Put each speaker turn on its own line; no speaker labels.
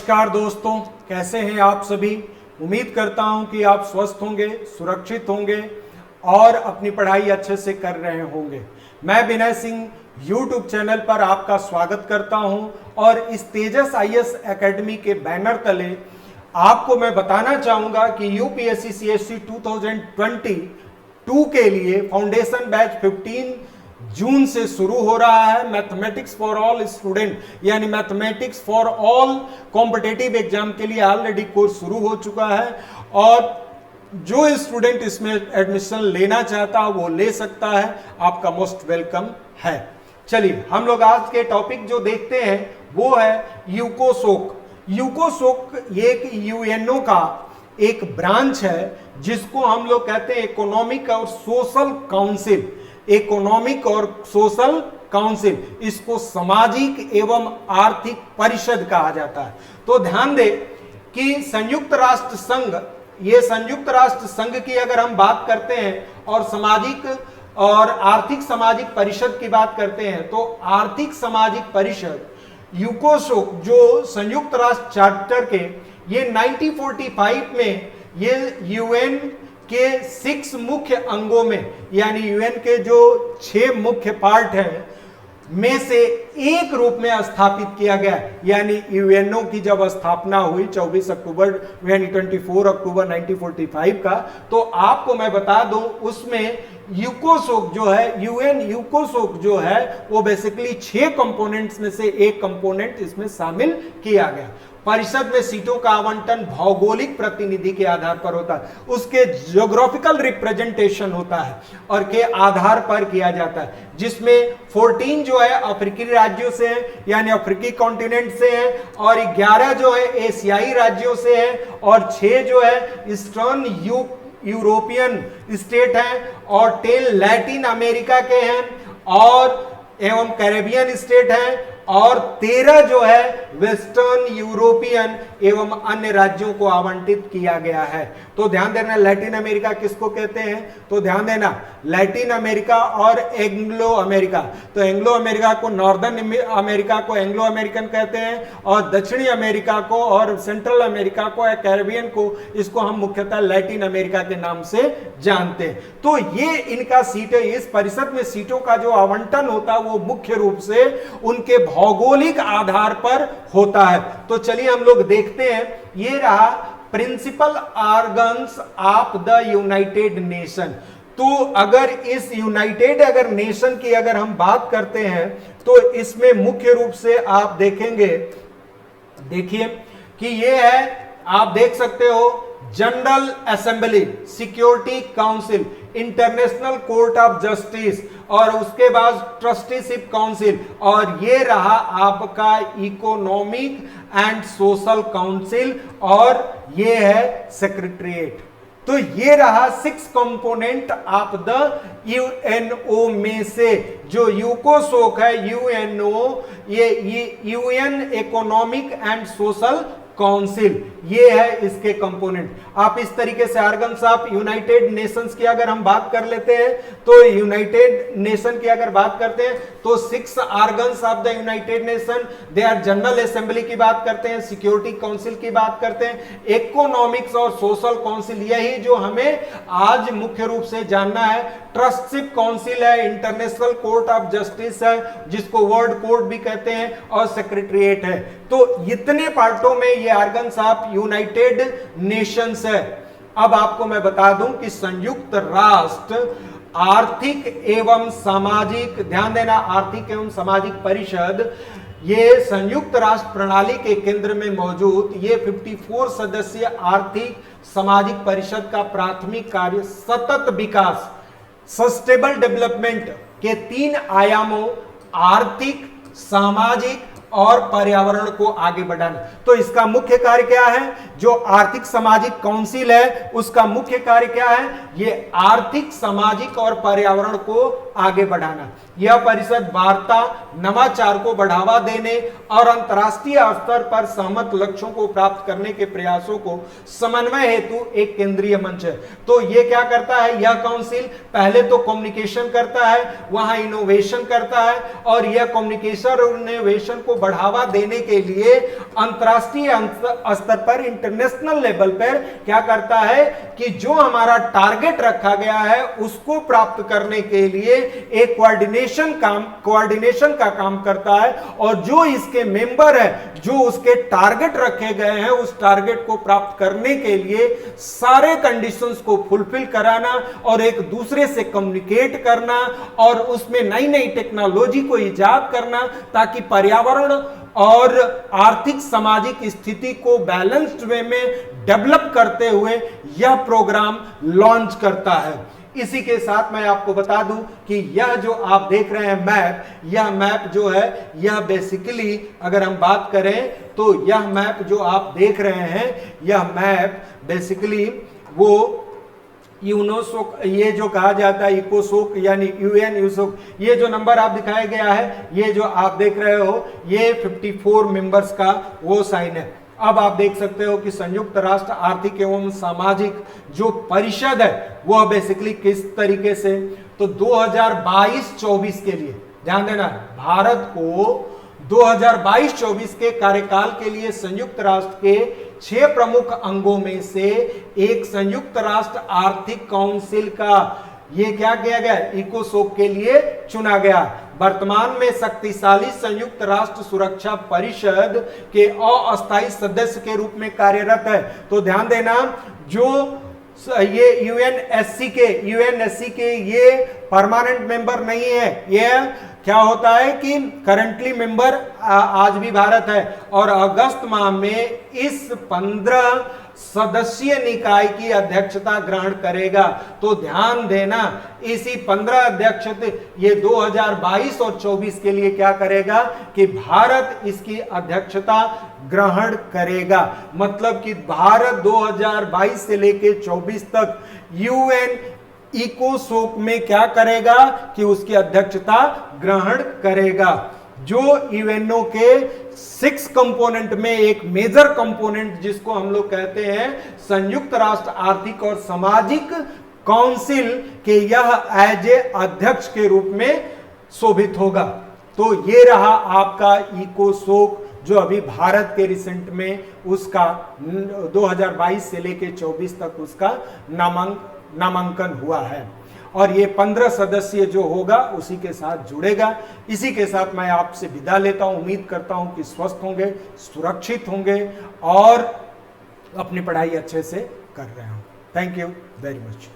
नमस्कार दोस्तों, कैसे हैं आप सभी। उम्मीद करता हूं कि आप स्वस्थ होंगे, सुरक्षित होंगे और अपनी पढ़ाई अच्छे से कर रहे होंगे। मैं विनय सिंह YouTube चैनल पर आपका स्वागत करता हूं और इस तेजस IAS एकेडमी के बैनर तले आपको मैं बताना चाहूंगा कि UPSC CSC 2022 के लिए फाउंडेशन बैच 15 जून से शुरू हो रहा है। मैथमेटिक्स फॉर ऑल स्टूडेंट यानी mathematics for all competitive exam के लिए ऑलरेडी कोर्स शुरू हो चुका है और जो स्टूडेंट इसमें एडमिशन लेना चाहता है वो ले सकता है। आपका मोस्ट वेलकम है। चलिए हम लोग आज के टॉपिक जो देखते हैं वो है यूकोसोक। यूकोसोक ये एक UNO का एक ब्रांच है जिसको हम लोग कहते हैं इकोनॉमिक और सोशल काउंसिल। इकोनॉमिक और सोशल काउंसिल, इसको सामाजिक एवं आर्थिक परिषद कहा जाता है। तो ध्यान दें कि संयुक्त राष्ट्र संघ, ये संयुक्त राष्ट्र संघ की अगर हम बात करते हैं और सामाजिक और आर्थिक सामाजिक परिषद की बात करते हैं तो आर्थिक सामाजिक परिषद यूकोसोक जो संयुक्त राष्ट्र चार्टर के ये 1945 में ये UN के 6 मुख्य अंगों में यानी UN के जो 6 मुख्य पार्ट हैं में से एक रूप में स्थापित किया गया। यानी UNO की जब स्थापना हुई 24 अक्टूबर यानी 24 अक्टूबर 1945 का, तो आपको मैं बता दूं उसमें यूकोसोक जो है UN यूकोसोक जो है वो बेसिकली 6 कंपोनेंट्स में से एक कंपोनेंट इसमें शामिल किया गया। परिषद में सीटों का आवंटन भौगोलिक प्रतिनिधि के आधार पर होता है, उसके ज्योग्राफिकल रिप्रेजेंटेशन होता है और के आधार पर किया जाता है, जिसमें 14 जो है अफ्रीकी राज्यों से है यानी अफ्रीकी कॉन्टिनेंट से है और 11 जो है एशियाई राज्यों से है और 6 जो है ईस्टर्न यूरोपियन स्टेट हैं और 10 लैटिन अमेरिका के हैं और एवं कैरेबियन स्टेट हैं और 13 जो है वेस्टर्न यूरोपियन एवं अन्य राज्यों को आवंटित किया गया है। तो ध्यान देना लैटिन अमेरिका किसको कहते हैं, तो ध्यान देना लैटिन अमेरिका और एंग्लो अमेरिका। तो एंग्लो अमेरिका को नॉर्दर्न अमेरिका को एंग्लो अमेरिकन कहते हैं और दक्षिणी अमेरिका को और सेंट्रल अमेरिका को या कैरेबियन को इसको हम मुख्यतः लैटिन अमेरिका के नाम से जानते हैं। तो ये इनका सीट है। इस परिषद में सीटों का जो आवंटन होता है वो मुख्य रूप से उनके भौगोलिक आधार पर होता है। तो चलिए हम लोग देखते हैं, ये रहा principal organs of the United Nation. तो अगर इस यूनाइटेड अगर नेशन की अगर हम बात करते हैं तो इसमें मुख्य रूप से आप देखेंगे, देखिए कि ये है, आप देख सकते हो general assembly, security council, international court of justice और उसके बाद ट्रस्टीशिप काउंसिल और ये रहा आपका इकोनॉमिक एंड सोशल काउंसिल और ये है सेक्रेटरीट। तो ये रहा 6 कंपोनेंट ऑफ द UNO में से जो यूकोसोक है UNO, ये UN economic and social council, ये है इसके कंपोनेंट। आप इस तरीके से ऑर्गन्स ऑफ यूनाइटेड नेशंस की अगर हम बात कर लेते हैं तो यूनाइटेड नेशन की अगर बात करते हैं तो 6 organs of the United Nation, they are general assembly की बात करते हैं, सिक्योरिटी काउंसिल की बात करते हैं, इकोनॉमिक्स और सोशल काउंसिल, यही जो हमें आज मुख्य रूप से जानना है। ट्रस्टीशिप काउंसिल है, इंटरनेशनल कोर्ट ऑफ जस्टिस है जिसको वर्ल्ड कोर्ट भी कहते हैं और सेक्रेटरीट है। तो इतने पार्टों में ये ऑर्गन्स ऑफ यूनाइटेड नेशंस है। अब आपको मैं बता दूं कि संयुक्त राष्ट्र आर्थिक एवं सामाजिक, ध्यान देना आर्थिक एवं सामाजिक परिषद, ये संयुक्त राष्ट्र प्रणाली के केंद्र में मौजूद ये 54 सदस्यीय आर्थिक सामाजिक परिषद का प्राथमिक कार्य सतत विकास, सस्टेनेबल डेवलपमेंट के 3 आयामों आर्थिक, सामाजिक और पर्यावरण को आगे बढ़ाना। तो इसका मुख्य कार्य क्या है, जो आर्थिक सामाजिक काउंसिल है उसका मुख्य कार्य क्या है, ये आर्थिक, सामाजिक और पर्यावरण को आगे बढ़ाना। यह परिषद वार्ता, नवाचार को बढ़ावा देने और अंतर्राष्ट्रीय स्तर पर सहमत लक्ष्यों को प्राप्त करने के प्रयासों को समन्वय हेतु एक केंद्रीय मंच है। तो ये क्या करता है, यह काउंसिल पहले तो कम्युनिकेशन करता है, वहां इनोवेशन करता है और यह कम्युनिकेशन और इनोवेशन को बढ़ावा देने के लिए अंतरराष्ट्रीय स्तर पर, इंटरनेशनल लेवल पर क्या करता है कि जो हमारा टारगेट रखा गया है उसको प्राप्त करने के लिए एक कोऑर्डिनेशन का काम करता है, और जो इसके मेंबर है, जो उसके टारगेट रखे गए हैं, उस टारगेट को प्राप्त करने के लिए सारे कंडीशंस को फुलफिल कराना और एक दूसरे से कम्युनिकेट करना और उसमें नई नई टेक्नोलॉजी को इजाद करना, ताकि पर्यावरण और आर्थिक सामाजिक स्थिति को बैलेंस्ड वे में डेवलप करते हुए यह प्रोग्राम लॉन्च करता है। इसी के साथ मैं आपको बता दूं कि यह जो आप देख रहे हैं मैप, यह मैप जो है यह बेसिकली अगर हम बात करें तो यह मैप जो आप देख रहे हैं, यह मैप बेसिकली वो यूनोसोक, ये जो कहा जाता है इकोसोक यानी यूएन यूसोक, ये जो नंबर आप दिखाया गया है, ये जो आप देख रहे हो, ये 54 मेंबर्स का वो साइन है। अब आप देख सकते हो कि संयुक्त राष्ट्र आर्थिक एवं सामाजिक जो परिषद है वह बेसिकली किस तरीके से, तो 2022-24 के लिए ध्यान देना, भारत को 2022-24 के कार्यकाल के लिए संयुक्त राष्ट्र के 6 प्रमुख अंगों में से एक संयुक्त राष्ट्र आर्थिक काउंसिल का ये क्या किया गया, इकोसोक के लिए चुना गया। वर्तमान में शक्तिशाली संयुक्त राष्ट्र सुरक्षा परिषद के अस्थायी सदस्य के रूप में कार्यरत है। तो ध्यान देना, जो ये यूएनएससी के ये परमानेंट मेंबर नहीं है, ये क्या होता है कि करंटली मेंबर आज भी भारत है, और अगस्त माह में इस 15 सदस्यीय निकाय की अध्यक्षता ग्रहण करेगा। तो ध्यान देना, इसी 15 अध्यक्ष ये 2022 और 24 के लिए क्या करेगा कि भारत इसकी अध्यक्षता ग्रहण करेगा। मतलब कि भारत 2022 से लेकर 24 तक यूएन इकोसोक में क्या करेगा कि उसकी अध्यक्षता ग्रहण करेगा। जो यूएनओ के 6 कंपोनेंट में एक मेजर कंपोनेंट जिसको हम लोग कहते हैं संयुक्त राष्ट्र आर्थिक और सामाजिक काउंसिल के यह एज ए अध्यक्ष के रूप में शोभित होगा। तो ये रहा आपका इकोसोक, जो अभी भारत के रिसेंट में उसका 2022 से लेकर 24 तक उसका नामांकन हुआ है, और ये 15 सदस्य जो होगा उसी के साथ जुड़ेगा। इसी के साथ मैं आपसे विदा लेता हूं। उम्मीद करता हूं कि स्वस्थ होंगे, सुरक्षित होंगे और अपनी पढ़ाई अच्छे से कर रहे हों। Thank you very much.